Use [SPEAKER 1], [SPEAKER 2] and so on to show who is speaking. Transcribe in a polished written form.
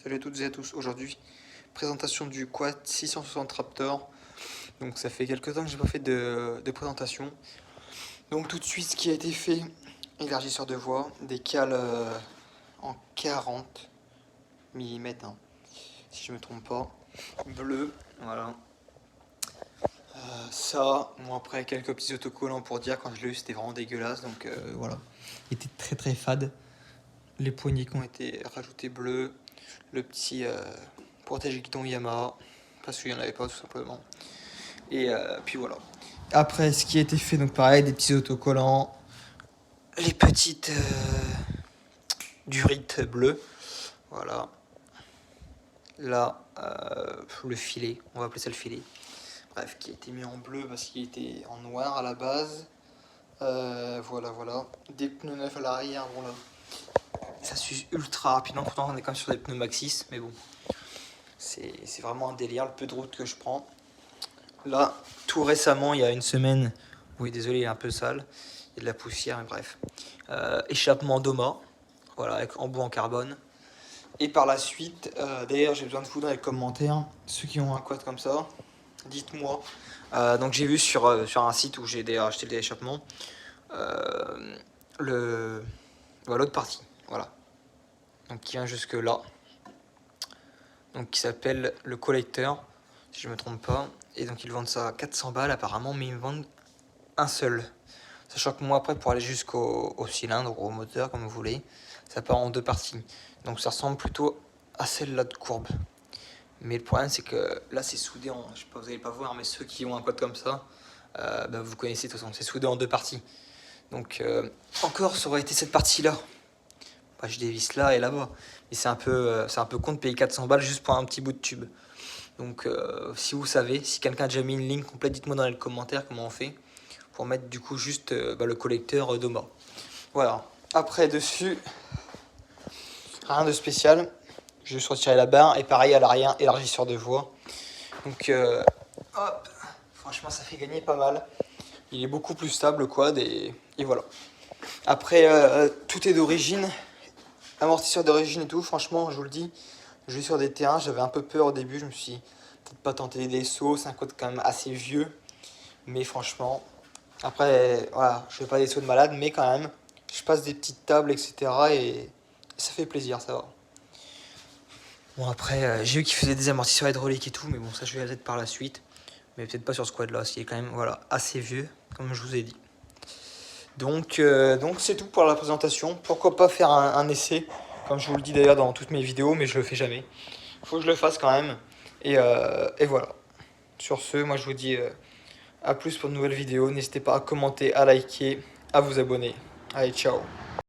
[SPEAKER 1] Salut à toutes et à tous, aujourd'hui présentation du Quad 660 Raptor. Donc ça fait quelques temps que j'ai pas fait de présentation. Donc tout de suite ce qui a été fait, élargisseur de voix, des cales en 40 mm, si je me trompe pas, bleu, voilà. Ça, bon après quelques petits autocollants pour dire quand je l'ai eu c'était vraiment dégueulasse, donc voilà. Il était très fade. Les poignées qui ont été rajoutées bleues, le petit protège-guidon Yamaha, parce qu'il n'y en avait pas tout simplement. Et puis voilà. Après, ce qui a été fait, donc pareil, des petits autocollants, les petites durites bleues, voilà. Là, le filet, on va appeler ça le filet. Bref, qui a été mis en bleu parce qu'il était en noir à la base. Voilà. Des pneus neufs à l'arrière, bon là. Ça s'use ultra rapidement, pourtant on est quand même sur des pneus Maxxis, mais bon. C'est vraiment un délire, le peu de route que je prends. Là, tout récemment, il y a une semaine, oui désolé, il est un peu sale, il y a de la poussière, mais bref. Échappement Doma, voilà, avec embout en carbone. Et par la suite, d'ailleurs j'ai besoin de vous dans les commentaires, ceux qui ont un quad comme ça, dites-moi. Donc j'ai vu sur un site où j'ai d'ailleurs acheté des échappements, l'autre partie, voilà. Donc qui vient jusque là. Donc qui s'appelle le collecteur, si je me trompe pas. Et donc ils vendent ça à 400 balles apparemment, mais ils me vendent un seul. Sachant que moi après pour aller jusqu'au cylindre ou au moteur comme vous voulez, ça part en deux parties. Donc ça ressemble plutôt à celle-là de courbe. Mais le problème c'est que là c'est soudé en, je sais pas, vous allez pas voir, mais ceux qui ont un quad comme ça, vous connaissez de toute façon, c'est soudé en deux parties. Donc encore ça aurait été cette partie-là. Bah, je dévisse là et là-bas. Mais c'est un peu con de payer 400 balles juste pour un petit bout de tube. Donc si vous savez, si quelqu'un a déjà mis une ligne complète, dites-moi dans les commentaires comment on fait pour mettre du coup juste le collecteur Doma. Voilà. Après dessus, rien de spécial. Je vais juste retirer la barre et pareil à l'arrière, élargisseur de voie. Donc hop, franchement ça fait gagner pas mal. Il est beaucoup plus stable le quad et voilà. Après tout est d'origine. Amortisseur d'origine et tout, franchement, je vous le dis, je vais sur des terrains, j'avais un peu peur au début, je me suis peut-être pas tenté des sauts, c'est un quad quand même assez vieux, mais franchement, après, voilà, je fais pas des sauts de malade, mais quand même, je passe des petites tables, etc. et ça fait plaisir, ça va. Bon, après, j'ai vu qu'il faisait des amortisseurs hydrauliques et tout, mais bon, ça je vais peut-être par la suite, mais peut-être pas sur ce quad là, qui est quand même, voilà, assez vieux, comme je vous ai dit. Donc c'est tout pour la présentation. Pourquoi pas faire un essai, comme je vous le dis d'ailleurs dans toutes mes vidéos, mais je le fais jamais. Il faut que je le fasse quand même. Et voilà. Sur ce, moi je vous dis à plus pour de nouvelles vidéos. N'hésitez pas à commenter, à liker, à vous abonner. Allez, ciao.